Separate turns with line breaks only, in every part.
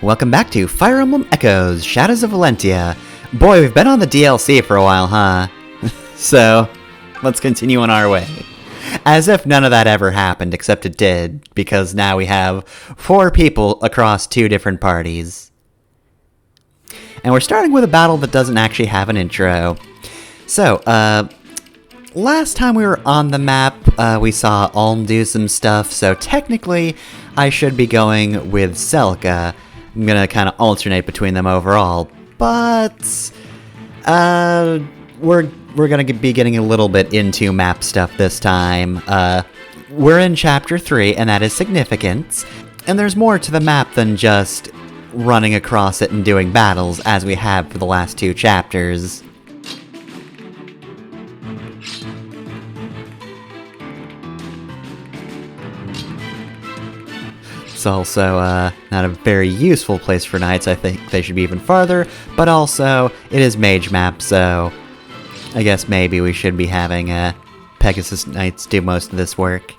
Welcome back to Fire Emblem Echoes, Shadows of Valentia. Boy, we've been on the DLC for a while, huh? So, let's continue on our way. As if none of that ever happened, except it did, because now we have 4 people across 2 different parties. And we're starting with a battle that doesn't actually have an intro. So, last time we were on the map, we saw Ulm do some stuff, so technically, I should be going with Celica. I'm gonna kind of alternate between them overall, but we're gonna be getting a little bit into map stuff this time. We're in Chapter 3, and that is significant, and there's more to the map than just running across it and doing battles, as we have for the last 2 chapters. It's also not a very useful place for knights. I think they should be even farther, but also it is Mage map, so I guess maybe we should be having Pegasus Knights do most of this work.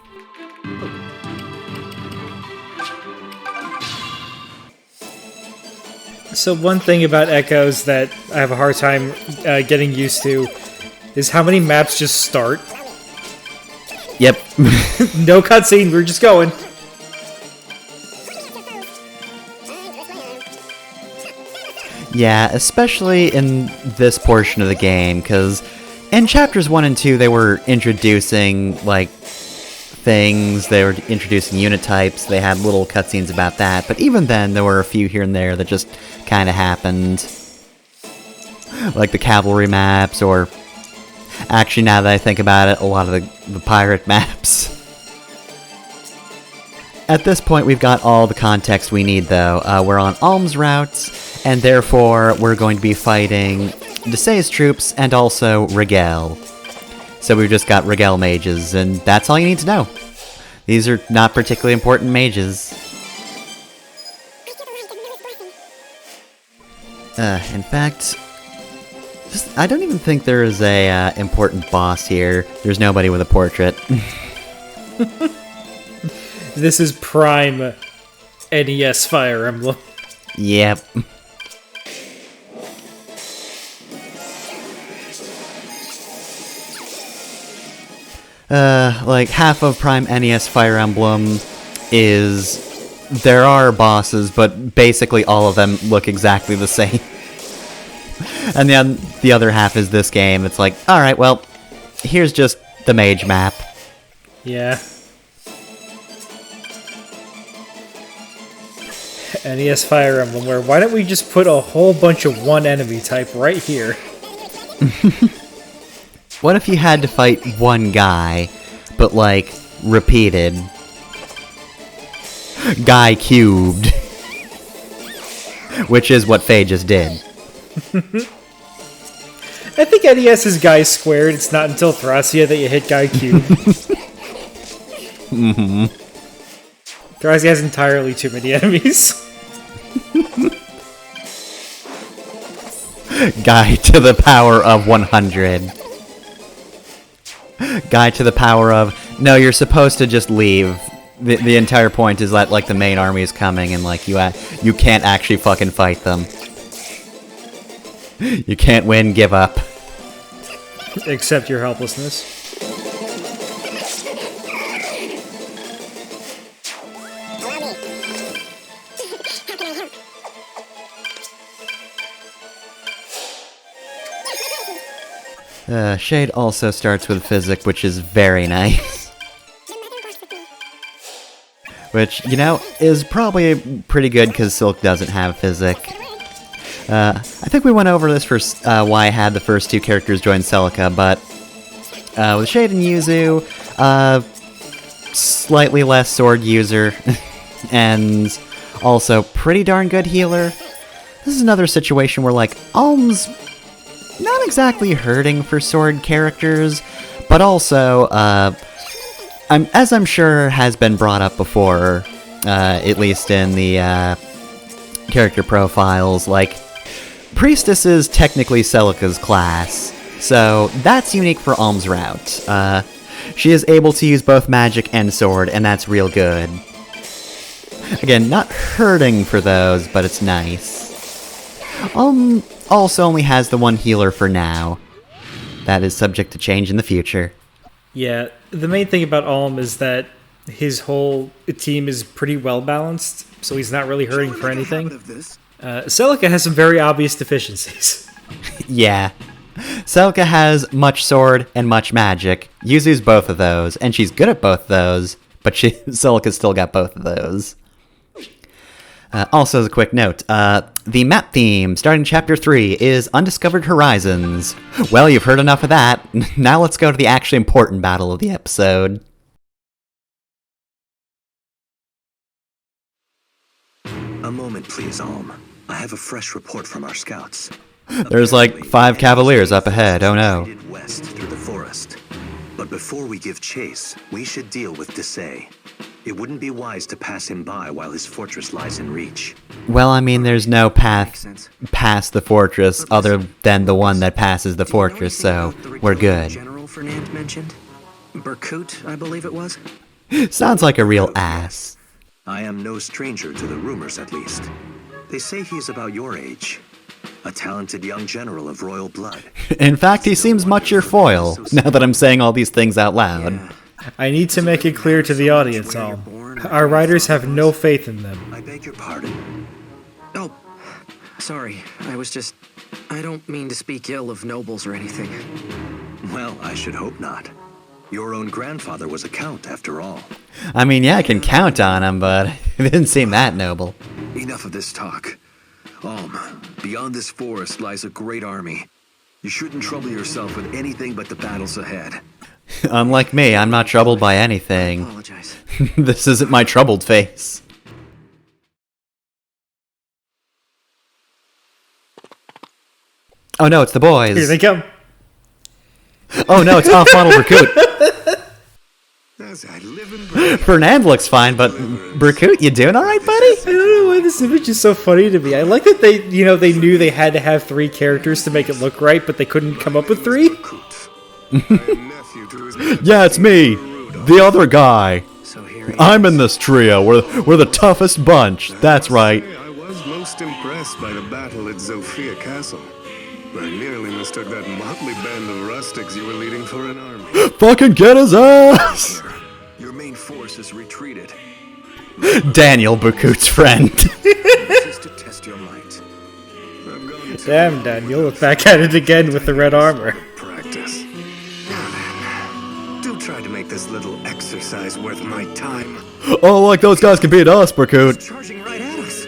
So one thing about Echoes that I have a hard time getting used to is how many maps just start.
Yep.
No cutscene, we're just going.
Yeah, especially in this portion of the game, because in Chapters 1 and 2 they were introducing, like, things, they were introducing unit types, they had little cutscenes about that, but even then there were a few here and there that just kind of happened. Like the cavalry maps, or actually now that I think about it, a lot of the pirate maps. At this point, we've got all the context we need, though. We're on Ulm's routes, and therefore we're going to be fighting Desai's troops and also Rigel. So we've just got Rigel mages, and that's all you need to know. These are not particularly important mages. In fact, I don't even think there is a important boss here. There's nobody with a portrait.
This is prime NES Fire Emblem.
Yep. Like, half of Prime NES Fire Emblem is... there are bosses, but basically all of them look exactly the same. And then the other half is this game. It's like, alright, well, here's just the Mage map.
Yeah. NES Fire Emblem, where why don't we just put a whole bunch of one enemy type right here?
What if you had to fight one guy, but, like, repeated? Guy cubed. Which is what Faye just did.
I think NES is guy squared. It's not until Thracia that you hit guy cubed.
Mm-hmm.
Thracia has entirely too many enemies.
Guy to the power of 100. Guy to the power of... no, you're supposed to just leave. The entire point is that, like, the main army is coming and, like, you can't actually fucking fight them. You can't win, give up.
Accept your helplessness.
Shade also starts with Physic, which is very nice. Which, you know, is probably pretty good because Silk doesn't have Physic. I think we went over this for why I had the first 2 characters join Celica, but with Shade and Yuzu, slightly less sword user, and also pretty darn good healer. This is another situation where, like, Ulm's not exactly hurting for sword characters, but also, as I'm sure has been brought up before, at least in the character profiles, like, Priestess is technically Celica's class, so that's unique for Ulm's route. She is able to use both magic and sword, and that's real good. Again, not hurting for those, but it's nice. Also only has the one healer for now. That is subject to change in the future.
Yeah, the main thing about Alm is that his whole team is pretty well balanced, so he's not really hurting for anything. Celica has some very obvious deficiencies.
Yeah. Celica has much sword and much magic. Yuzu's both of those, and she's good at both of those, but Celica's still got both of those. Also, as a quick note, the map theme starting Chapter 3 is Undiscovered Horizons. Well, you've heard enough of that. Now let's go to the actually important battle of the episode.
A moment, please, Alm. I have a fresh report from our scouts.
There's like 5 cavaliers up ahead, oh no.
West through the forest. But before we give chase, we should deal with Desai. It wouldn't be wise to pass him by while his fortress lies in reach.
Well, I mean, there's no path past the fortress other than the one that passes the fortress, so we're good.
General Fernand mentioned? Berkut, I believe it was?
Sounds like a real ass.
I am no stranger to the rumors, at least. They say he's about your age. A talented young general of royal blood.
In fact, he seems much your foil, now that I'm saying all these things out loud.
Yeah.
I need to make it clear to the audience, Alm. Our writers have no faith in them.
I beg your pardon.
Oh, sorry. I don't mean to speak ill of nobles or anything.
Well, I should hope not. Your own grandfather was a count, after all.
I mean, yeah, I can count on him, but it didn't seem that noble.
Enough of this talk. Beyond this forest lies a great army. You shouldn't trouble yourself with anything but the battles ahead.
Unlike me, I'm not troubled by anything.
Apologize.
This isn't my troubled face. Oh no, it's the boys.
Here they come.
Oh no, it's off-model Berkut.
As I live and breathe.
Fernand looks fine, but Berkut, you doing alright, buddy?
I don't know why this image is so funny to me. I like that they knew they had to have 3 characters to make it look right, but they couldn't come up with 3.
Yeah, it's me, the other guy.
So here
I'm in this trio. We're the toughest bunch. That's right.
I was most impressed by the battle at Zofia Castle. I nearly mistook that motley band of rustics you were leading for an army.
Fucking get his ass!
Your main force has retreated.
Daniel, Berkut's friend.
Just to test your might.
I'm going to
Damn, Daniel, look back at it again with the red armor.
practice. Now then, do try to make this little exercise worth my time.
Oh, like those guys can beat us, Berkut.
Charging right at us.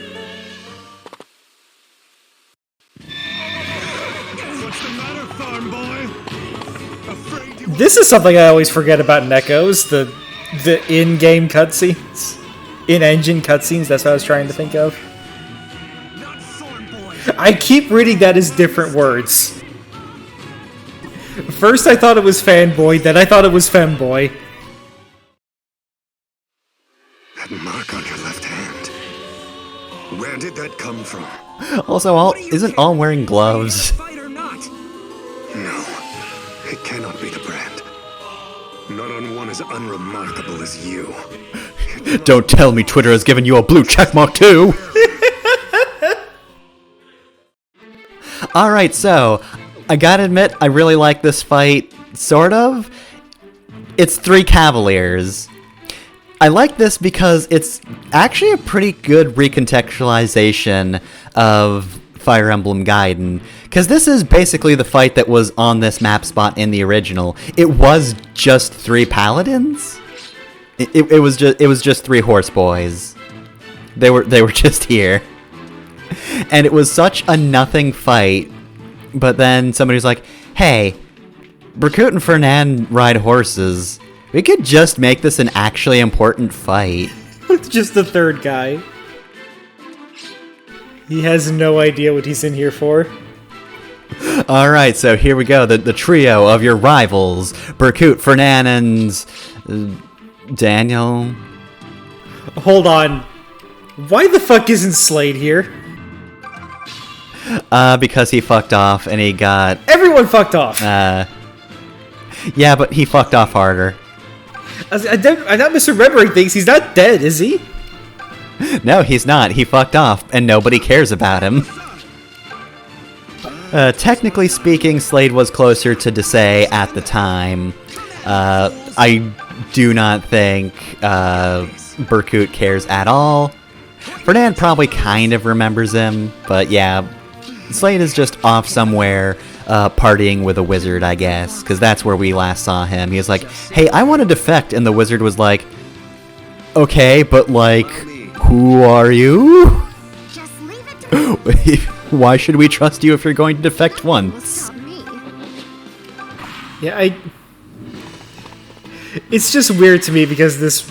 What's the matter, farm boy? Afraid you
This is something I always forget about in Echoes, the in-game cutscenes. In-engine cutscenes, that's what I was trying to think of.
Not Thorn Boy.
I keep reading that as different words. First I thought it was fanboy, then I thought it was femboy.
That mark on your left hand. Where did that come from?
Also, isn't All wearing gloves?
Fight or not?
No, it cannot be the brand. Not on one as unremarkable as you.
Don't tell me Twitter has given you a blue checkmark too! Alright, so, I gotta admit, I really like this fight, sort of. It's 3 cavaliers. I like this because it's actually a pretty good recontextualization of Fire Emblem Gaiden. Because this is basically the fight that was on this map spot in the original. It was just 3 paladins. It was just 3 horse boys. They were just here. And it was such a nothing fight. But then somebody's like, hey, Berkut and Fernand ride horses. We could just make this an actually important fight.
Just the third guy. He has no idea what he's in here for.
Alright, so here we go. The trio of your rivals. Berkut, Fernand, and Daniel.
Hold on. Why the fuck isn't Slade here?
Because he fucked off and he got...
Everyone fucked off.
Yeah, but he fucked off harder.
I'm not misremembering things. He's not dead, is he?
No, he's not. He fucked off, and nobody cares about him. Technically speaking, Slade was closer to Desai at the time. I do not think Berkut cares at all. Fernand probably kind of remembers him, but yeah, Slade is just off somewhere partying with a wizard, I guess, because that's where we last saw him. He was like, hey, I want to defect, and the wizard was like, okay, but like, who are you?
Just leave it to me.
Why should we trust you if you're going to defect once?
Yeah, it's just weird to me because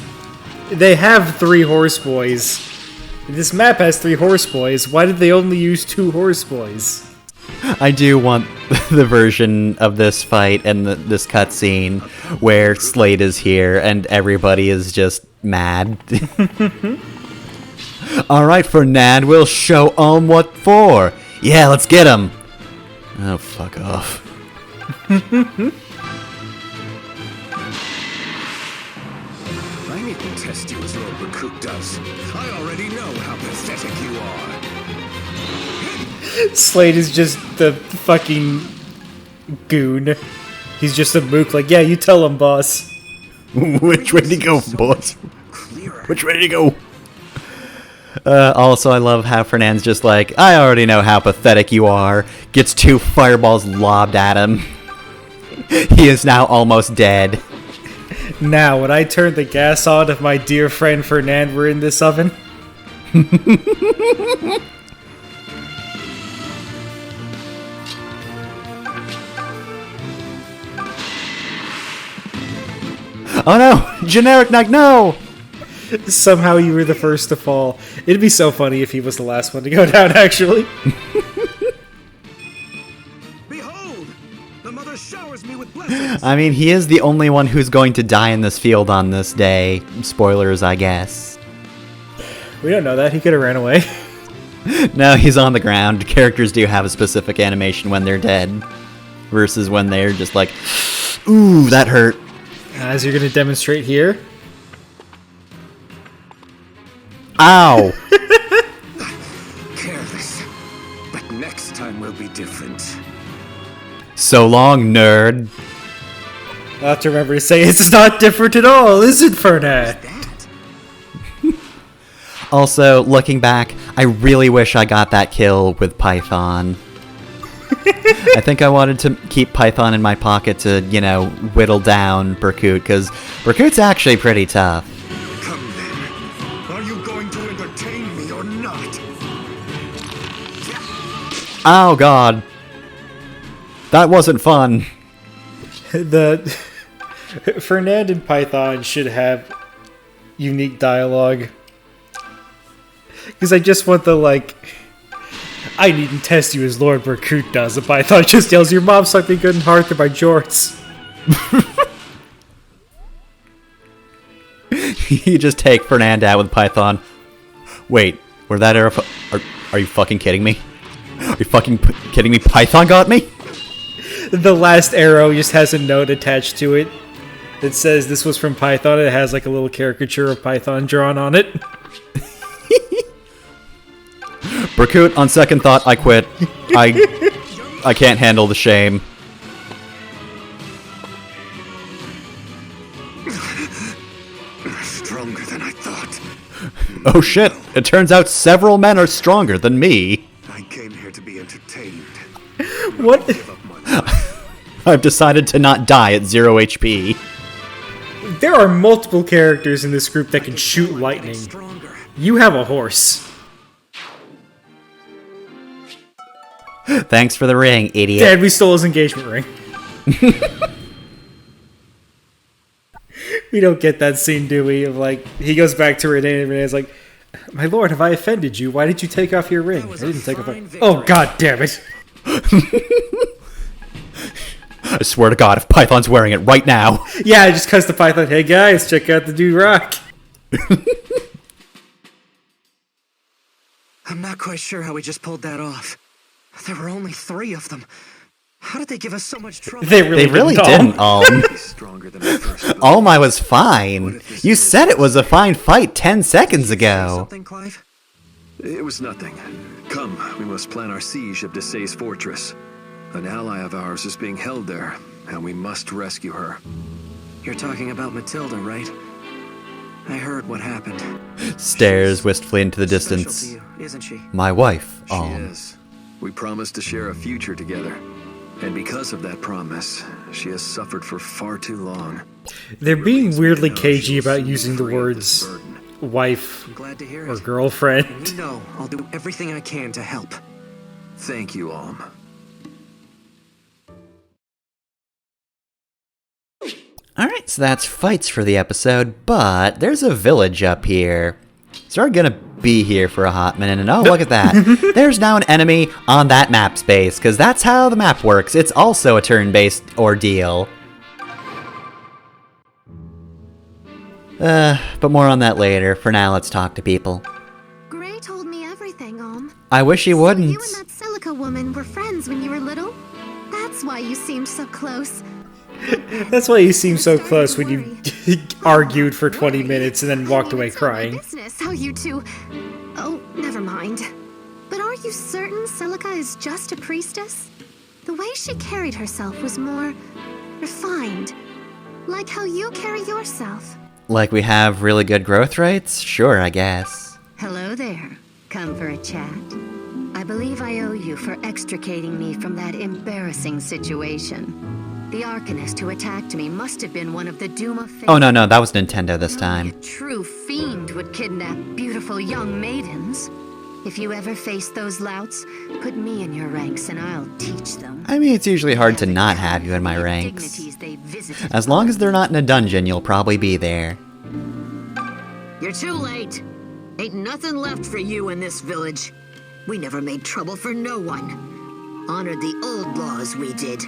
they have 3 horse boys. This map has 3 horse boys. Why did they only use 2 horse boys?
I do want the version of this fight and this cutscene where Slade is here and everybody is just mad. Alright, Fernand, we'll show 'em what for. Yeah, let's get 'em. Oh, fuck off.
I needn't test you as Lord Berkut does. I already know how pathetic you are.
Slade is just the fucking goon. He's just a mook like, yeah, you tell him, boss.
Which way to go, boss? Which way to go? Also, I love how Fernand's just like, I already know how pathetic you are. Gets 2 fireballs lobbed at him. He is now almost dead.
Now, would I turn the gas on if my dear friend Fernand were in this oven?
Oh no! Generic Knight, no!
Somehow you were the first to fall. It'd be so funny if he was the last one to go down, actually.
Behold! The mother showers me with blessings.
I mean, he is the only one who's going to die in this field on this day. Spoilers, I guess.
We don't know that. He could have ran away.
No, he's on the ground. Characters do have a specific animation when they're dead. Versus when they're just like, ooh, that hurt.
As you're going to demonstrate here.
Ow!
Careless. But next time will be different.
So long, nerd.
I'll have to remember to say, it's not different at all, is it, Fernand?
Also, looking back, I really wish I got that kill with Python. I think I wanted to keep Python in my pocket to, you know, whittle down Berkut, because Berkut's actually pretty tough.
Come then. Are you going to entertain me or not?
Oh god. That wasn't fun.
The Fernand and Python should have unique dialogue. Because I just want the, like, I needn't test you as Lord Berkut does. And Python just yells, your mom sucked me good and hard through my jorts.
You just take Fernand out with Python. Wait, where that arrow... Are you fucking kidding me? Are you fucking kidding me? Python got me?
The last arrow just has a note attached to it that says this was from Python. It has like a little caricature of Python drawn on it.
Berkut, on second thought, I quit. I can't handle the shame.
Stronger than I thought.
Oh shit, it turns out several men are stronger than me.
I came here to be entertained.
What?
Give up my life.
I've decided to not die at 0 HP.
There are multiple characters in this group that can shoot lightning.
Stronger.
You have a horse.
Thanks for the ring, idiot.
Dad, we stole his engagement ring. We don't get that scene, do we? Of like, he goes back to Renee and Renee's like, my lord, have I offended you? Why did you take off your ring? I
was a
didn't take off my...
fine victory.
Oh, god damn it.
I swear to God, if Python's wearing it right now.
Yeah, I just cuts the Python. Hey guys, check out the dude rock.
I'm not quite sure how we just pulled that off. There were only 3 of them. How did they give us so much trouble?
They
They really
didn't.
didn't,
He's stronger than I first believed.
I was fine. You said it was a fine fight 10 seconds ago.
Something, Clive?
It was nothing. Come, we must plan our siege of Desay's fortress. An ally of ours is being held there, and we must rescue her.
You're talking about Matilda, right? I heard what happened.
Stares wistfully into the
Special
distance.
to you, isn't she?
My wife,
She is. We promised to share a future together. And because of that promise, she has suffered for far too long.
They're being weirdly cagey
She'll
about
soon
using
be
the
free of
words
this burden.
wife
I'm glad to hear
or
it.
girlfriend.
You know, I'll do everything I can to help.
Thank you, Alm.
Alright, so that's fights for the episode, but there's a village up here. So we're gonna be here for a hot minute, and oh, look at that. There's now an enemy on that map space, because that's how the map works. It's also a turn-based ordeal. But more on that later. For now, let's talk to people.
Gray told me everything,
I wish he
So
wouldn't.
you and that Silica woman were friends when you were little? That's why you seemed so close.
That's why you seem so close when you argued for 20 minutes and then walked away
It's not my
crying.
business how you two... Oh, never mind. But are you certain Silica is just a priestess? The way she carried herself was more refined. Like how you carry yourself.
Like we have really good growth rates? Sure, I guess.
Hello there. Come for a chat? I believe I owe you for extricating me from that embarrassing situation. The Arcanist who attacked me must have been one of the Duma
Oh, no, that was Nintendo this time.
A true fiend would kidnap beautiful young maidens. If you ever face those louts, put me in your ranks and I'll teach them.
I mean, it's usually hard to not have you in my ranks.
Dignities they visited.
As long as they're not in a dungeon, you'll probably be there.
You're too late. Ain't nothing left for you in this village. We never made trouble for no one. Honored the old laws, we did.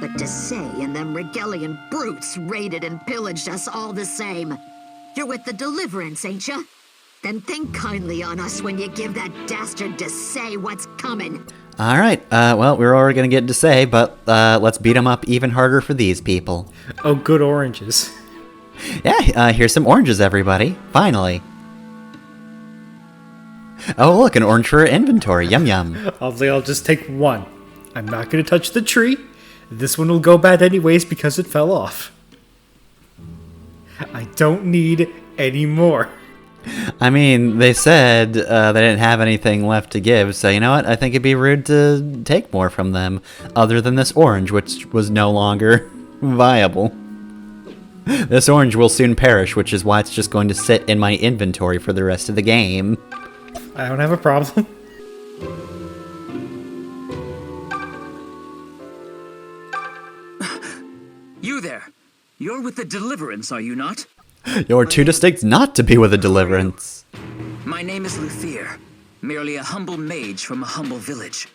But Desay and them Regalian brutes raided and pillaged us all the same. You're with the Deliverance, ain't ya? Then think kindly on us when you give that dastard Desay what's coming.
Alright, well, we're already gonna get to say, but let's beat them up even harder for these people.
Oh, good oranges.
Yeah, here's some oranges, everybody. Finally. Oh, look, an orange for inventory. Yum yum.
I'll just take one. I'm not going to touch the tree. This one will go bad anyways because it fell off. I don't need any more.
I mean, they said they didn't have anything left to give, so you know what? I think it'd be rude to take more from them, other than this orange, which was no longer viable. This orange will soon perish, which is why it's just going to sit in my inventory for the rest of the game.
I don't have a problem.
You there. You're with the Deliverance, are you not?
You're too distinct not to be with a Deliverance.
My name is Luthier, merely a humble mage from a humble village.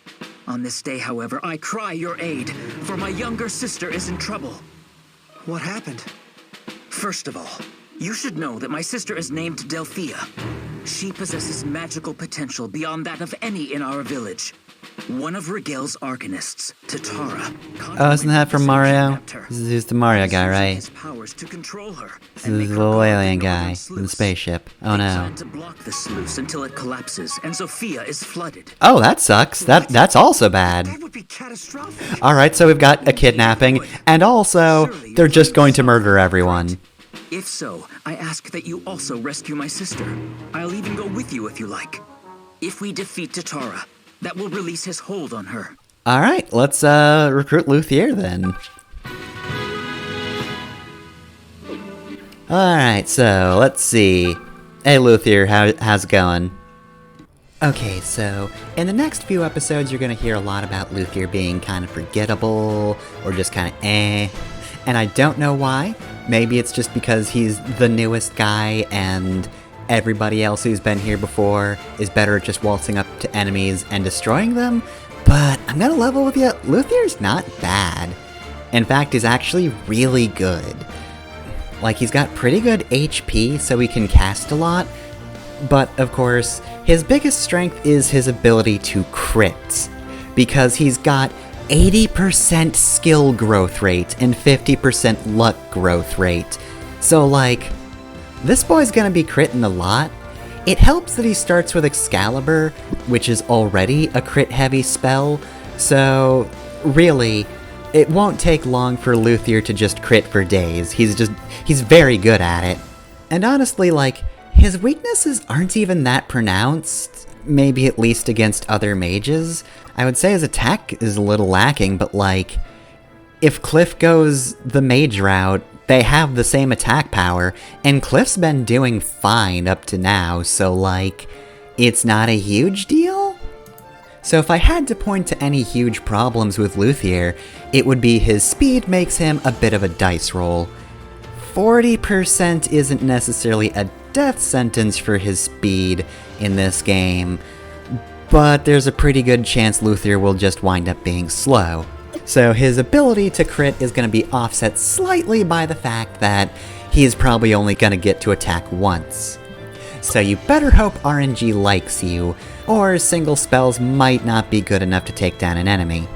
On this day, however, I cry your aid, for my younger sister is in trouble.
What happened?
First of all, you should know that my sister is named Delphia. She possesses magical potential beyond that of any in our village. One of Regal's Arcanists, Tatara.
Oh, isn't that from Mario?
kidnapped her.
This is the Mario guy,
Using
right?
his powers to control her.
This is the little alien guy in the spaceship. Oh no.
Plan to block the sluice until it collapses, and Sophia is flooded.
Oh, that sucks. That's also bad.
That would be catastrophic.
Alright, so we've got a kidnapping, and also, they're just going to murder everyone.
If so, I ask that you also rescue my sister. I'll even go with you if you like. If we defeat Tatara, that will release his hold on her.
Alright, let's recruit Luthier then. Alright, so let's see. Hey Luthier, how's it going? Okay, so in the next few episodes you're gonna hear a lot about Luthier being kind of forgettable, or just kind of eh. And I don't know why. Maybe it's just because he's the newest guy and everybody else who's been here before is better at just waltzing up to enemies and destroying them. But I'm gonna level with you, Luthier's not bad. In fact, he's actually really good. Like, he's got pretty good HP, so he can cast a lot. But, of course, his biggest strength is his ability to crit. Because he's got 80% skill growth rate and 50% luck growth rate. So like, this boy's gonna be critting a lot. It helps that he starts with Excalibur, which is already a crit-heavy spell, so really, it won't take long for Luthier to just crit for days. He's very good at it. And honestly, like, his weaknesses aren't even that pronounced, maybe at least against other mages. I would say his attack is a little lacking, but like, if Cliff goes the mage route, they have the same attack power, and Cliff's been doing fine up to now, so like, it's not a huge deal? So if I had to point to any huge problems with Luthier, it would be his speed makes him a bit of a dice roll. 40% isn't necessarily a death sentence for his speed in this game, but there's a pretty good chance Luthier will just wind up being slow. So his ability to crit is going to be offset slightly by the fact that he's probably only going to get to attack once. So you better hope RNG likes you, or single spells might not be good enough to take down an enemy.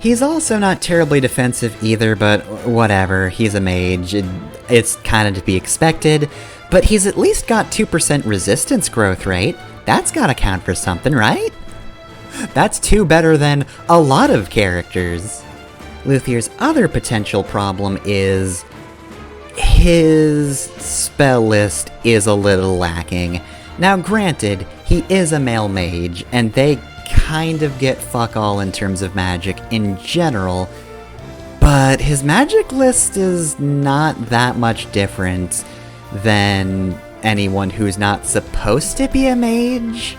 He's also not terribly defensive either, but whatever, he's a mage, it's kinda to be expected, but he's at least got 2% resistance growth rate. That's gotta count for something, right? That's 2 better than a lot of characters. Luthier's other potential problem is his spell list is a little lacking. Now granted, he is a male mage, and they kind of get fuck all in terms of magic in general, but his magic list is not that much different than anyone who's not supposed to be a mage,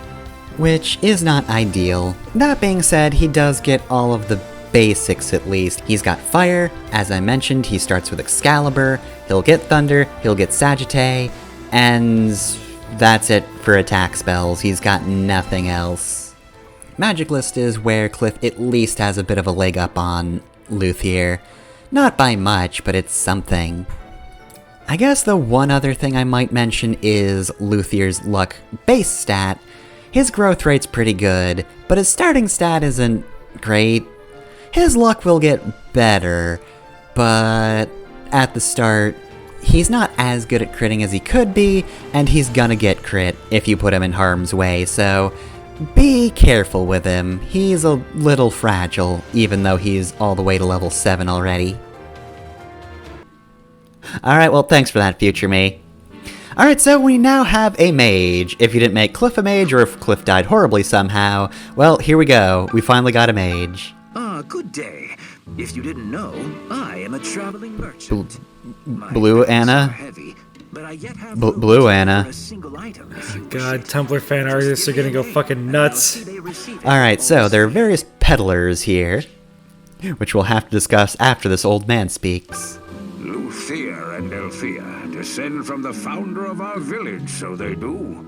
which is not ideal. That being said, he does get all of the basics at least. He's got fire, as I mentioned, he starts with Excalibur, he'll get thunder, he'll get Sagittae, and that's it for attack spells. He's got nothing else. Magic list is where Cliff at least has a bit of a leg up on Luthier. Not by much, but it's something. I guess the one other thing I might mention is Luthier's luck base stat. His growth rate's pretty good, but his starting stat isn't great. His luck will get better, but at the start, he's not as good at critting as he could be, and he's gonna get crit if you put him in harm's way, so be careful with him. He's a little fragile, even though he's all the way to level 7 already. Alright, well thanks for that, future me. Alright, so we now have a mage. If you didn't make Cliff a mage, or if Cliff died horribly somehow, well, here we go. We finally got a mage.
Good day. If you didn't know, I am a traveling merchant.
Blue Anna? Blue Anna.
God, Tumblr fan artists are gonna go fucking nuts.
Alright, so there are various peddlers here, which we'll have to discuss after this old man speaks.
Luthier and Delphia descend from the founder of our village, so they do.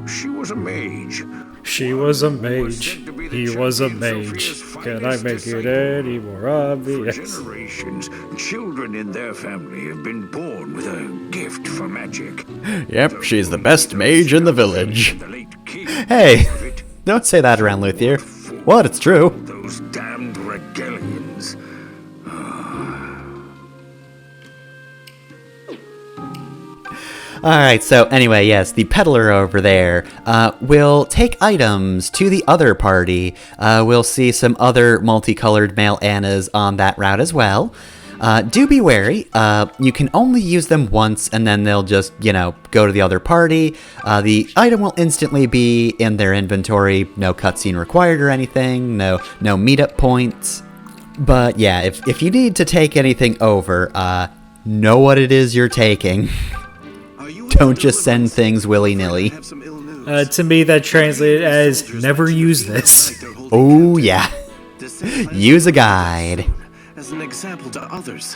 She was a mage.
She was a mage. He was a mage. Can I make it any more obvious?
For generations, children in their family have been born with a gift for magic.
Yep, she's the best mage in the village. Hey, don't say that around Luthier. What? It's true.
Those damned regalians.
Alright, so anyway, yes, the peddler over there will take items to the other party. We'll see some other multicolored male Annas on that route as well. Do be wary, you can only use them once and then they'll just, go to the other party. The item will instantly be in their inventory, no cutscene required or anything, no meetup points. But yeah, if you need to take anything over, know what it is you're taking. Don't just send things willy-nilly.
To me, that translated as, never use this.
Oh, yeah. Use a guide.
As an example to others.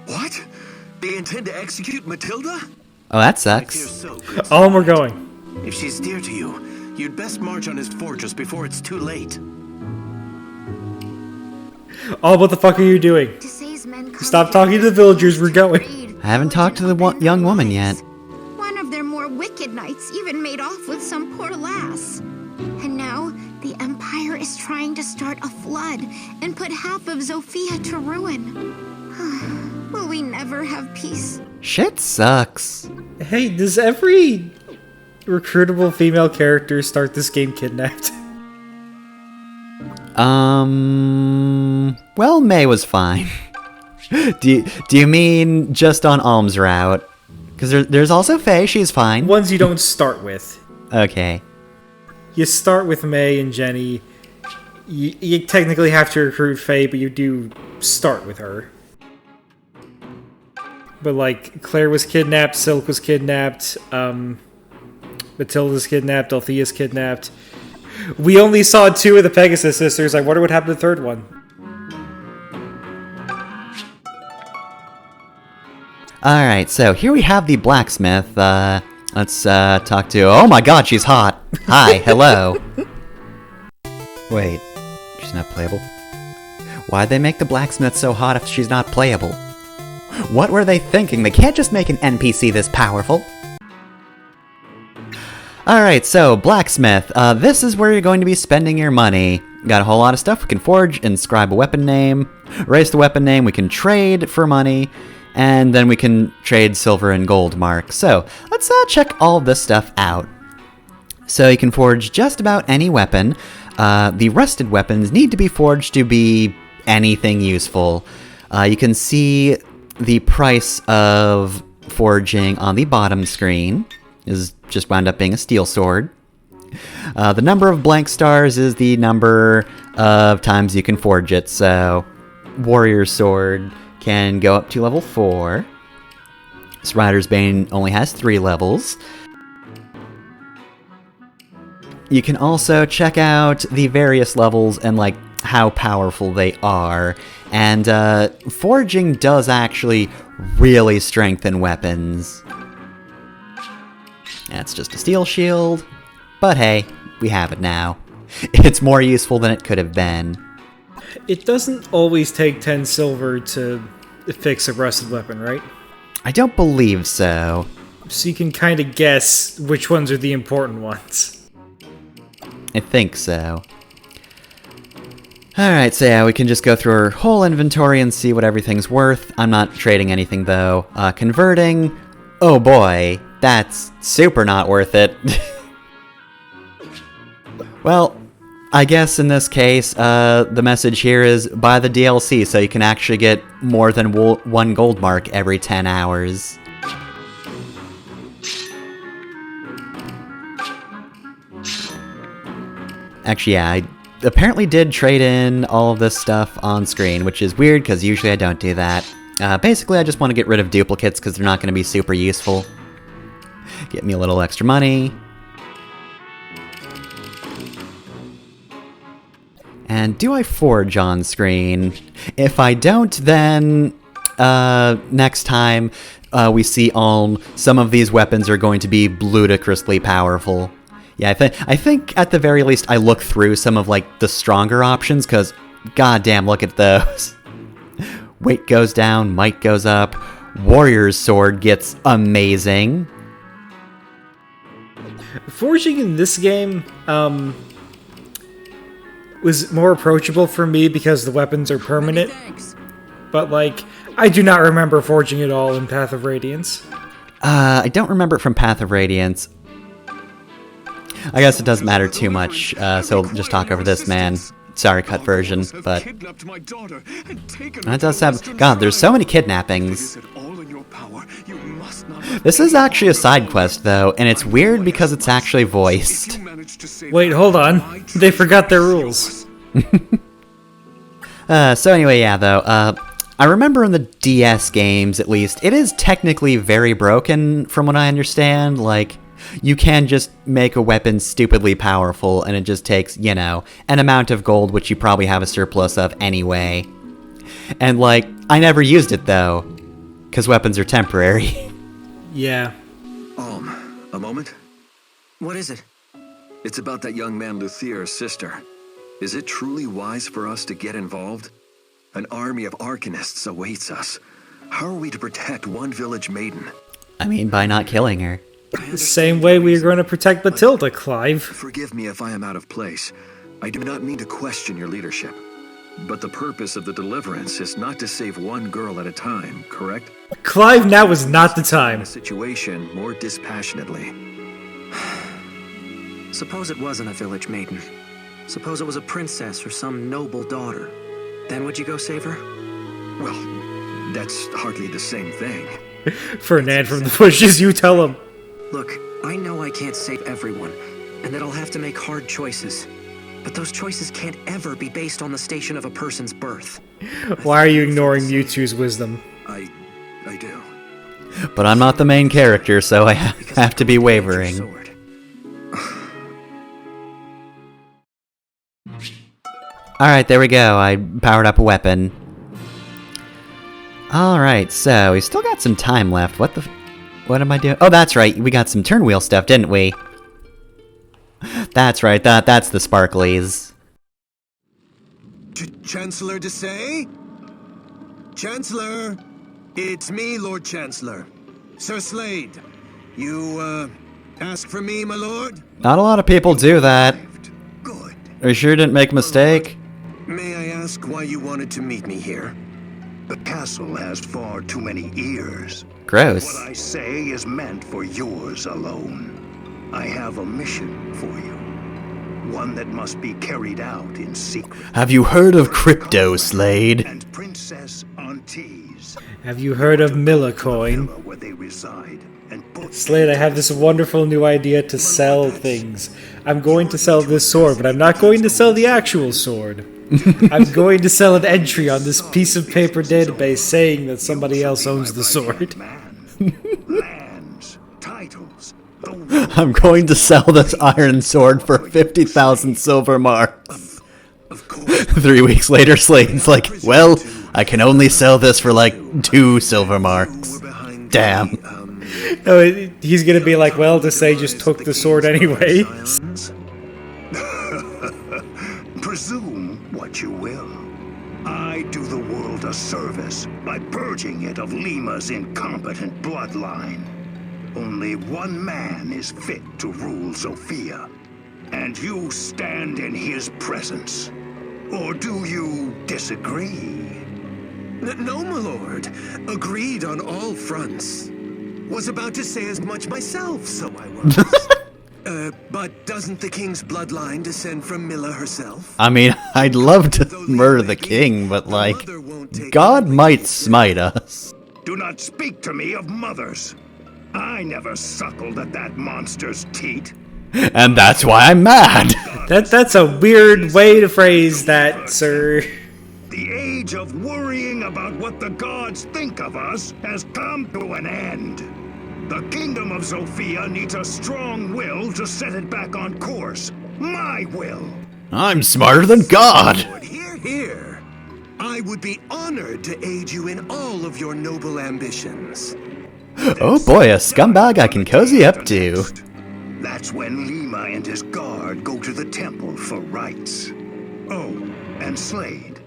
What? They intend to execute Matilda?
Oh, that sucks.
On we're going.
If she's dear to you, you'd best march on his fortress before it's too late.
Oh, what the fuck are you doing? Stop talking to the villagers, we're going.
I haven't talked to the young woman yet.
One of their more wicked knights even made off with some poor lass. And now the Empire fire is trying to start a flood and put half of Zofia to ruin. Will we never have peace?
Shit sucks.
Hey, does every recruitable female character start this game kidnapped?
Well, May was fine. do you mean just on Alm's route? Because there's also Faye, she's fine.
Ones you don't start with.
Okay.
You start with May and Jenny. You technically have to recruit Faye, but you do start with her. But like, Claire was kidnapped, Silk was kidnapped, Matilda's kidnapped, Althea's kidnapped. We only saw 2 of the Pegasus sisters. I wonder what happened to the third one.
Alright, so here we have the blacksmith. Let's talk to... Oh my god, she's hot! Hi, hello! Wait, she's not playable? Why'd they make the blacksmith so hot if she's not playable? What were they thinking? They can't just make an NPC this powerful. Alright, so, blacksmith. This is where you're going to be spending your money. Got a whole lot of stuff. We can forge, inscribe a weapon name, raise the weapon name, we can trade for money, and then we can trade silver and gold marks. So, let's check all this stuff out. So you can forge just about any weapon. The rusted weapons need to be forged to be anything useful. You can see the price of forging on the bottom screen. Is just wound up being a steel sword. The number of blank stars is the number of times you can forge it, so Warrior's Sword can go up to level 4. This Rider's Bane only has 3 levels. You can also check out the various levels and like how powerful they are, and forging does actually really strengthen weapons. That's just a steel shield, but hey, we have it now. It's more useful than it could have been.
It doesn't always take 10 silver to fix a rusted weapon, right?
I don't believe so.
So you can kind of guess which ones are the important ones.
I think so. Alright, so yeah, we can just go through our whole inventory and see what everything's worth. I'm not trading anything though. Converting, oh boy, that's super not worth it. Well, I guess in this case, the message here is buy the DLC so you can actually get more than 1 gold mark every 10 hours. Actually, yeah, I apparently did trade in all of this stuff on screen, which is weird because usually I don't do that. Basically, I just want to get rid of duplicates because they're not going to be super useful. Get me a little extra money. And do I forge on screen? If I don't, then next time we see Ulm, some of these weapons are going to be ludicrously powerful. Yeah, I think at the very least I look through some of like the stronger options, because goddamn, look at those. Weight goes down, might goes up, Warrior's Sword gets amazing.
Forging in this game was more approachable for me because the weapons are permanent. But like, I do not remember forging at all in Path of Radiance.
I don't remember it from Path of Radiance. I guess it doesn't matter too much, so we'll just talk over this, man. Sorry, cut version, but... That does have... God, there's so many kidnappings. This is actually a side quest, though, and it's weird because it's actually voiced.
Wait, hold on. They forgot their rules.
So anyway, yeah, though, I remember in the DS games, at least, it is technically very broken, from what I understand. Like, you can just make a weapon stupidly powerful, and it just takes, you know, an amount of gold, which you probably have a surplus of anyway. And, like, I never used it, though, because weapons are temporary.
Yeah.
A moment?
What is it?
It's about that young man Luthier's sister. Is it truly wise for us to get involved? An army of Arcanists awaits us. How are we to protect one village maiden?
I mean, by not killing her.
Same way we are going to protect Matilda, Clive.
Forgive me if I am out of place, I do not mean to question your leadership, but the purpose of the deliverance is not to save one girl at a time, correct?
Clive, now is not the time.
The situation more dispassionately.
Suppose it wasn't a village maiden. Suppose it was a princess or some noble daughter. Then would you go save her?
Well, that's hardly the same thing.
Fernand from the bushes, you tell him.
Look, I know I can't save everyone, and that I'll have to make hard choices. But those choices can't ever be based on the station of a person's birth.
Why are you ignoring Mewtwo's wisdom?
I do.
But I'm not the main character, so I have to be wavering. Alright, there we go. I powered up a weapon. Alright, so we still got some time left. What am I doing? Oh, that's right. We got some turn wheel stuff, didn't we? That's right. That's the sparklies.
Chancellor Desay? Chancellor! It's me, Lord Chancellor. Sir Slade. You, ask for me, my lord?
Not a lot of people do that.
Good.
Are you sure you didn't make a mistake?
May I ask why you wanted to meet me here?
The castle has far too many ears.
Gross.
What I say is meant for yours alone. I have a mission for you. One that must be carried out in secret.
Have you heard of Crypto, Slade?
And Princess Aunties.
Have you heard of Millicoin?
Where they reside.
Slade, I have this wonderful new idea to sell things. I'm going to sell this sword, but I'm not going to sell the actual sword. I'm going to sell an entry on this piece of paper database saying that somebody else owns the sword.
Lands, titles,
I'm going to sell this iron sword for 50,000 silver marks. 3 weeks later, Slade's like, well, I can only sell this for like 2 silver marks. Damn.
No, he's gonna be like, well, Desay just took the sword anyway.
Presume what you will. I do the world a service by purging it of Lima's incompetent bloodline. Only one man is fit to rule Zofia, and you stand in his presence. Or do you disagree?
No, my lord. Agreed on all fronts. Was about to say as much myself, so I was. But doesn't the king's bloodline descend from Milla herself?
I mean, I'd love to murder the king, but like, God might smite us.
Do not speak to me of mothers. I never suckled at that monster's teat.
And that's why I'm mad.
That's a weird way to phrase that, sir.
The age of worrying about what the gods think of us has come to an end. The kingdom of Zofia needs a strong will to set it back on course. My will.
I'm smarter than God.
Hear, hear. I would be honored to aid you in all of your noble ambitions.
Oh boy, a scumbag I can cozy up to.
That's when Lima and his guard go to the temple for rites. Oh, and Slade.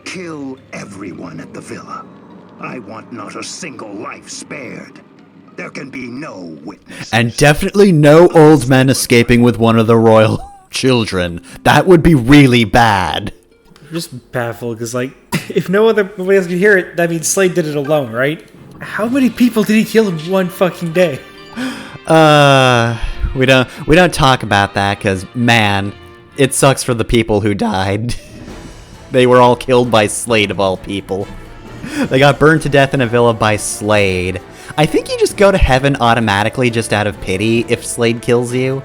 Kill everyone at the villa. I want not a single life spared. There can be no witness.
And definitely no old men escaping with one of the royal children. That would be really bad.
I'm just baffled, because, like, if nobody else could hear it, that means Slade did it alone, right? How many people did he kill in one fucking day?
We don't talk about that, because, man, it sucks for the people who died. They were all killed by Slade, of all people. They got burned to death in a villa by Slade. I think you just go to heaven automatically just out of pity if Slade kills you.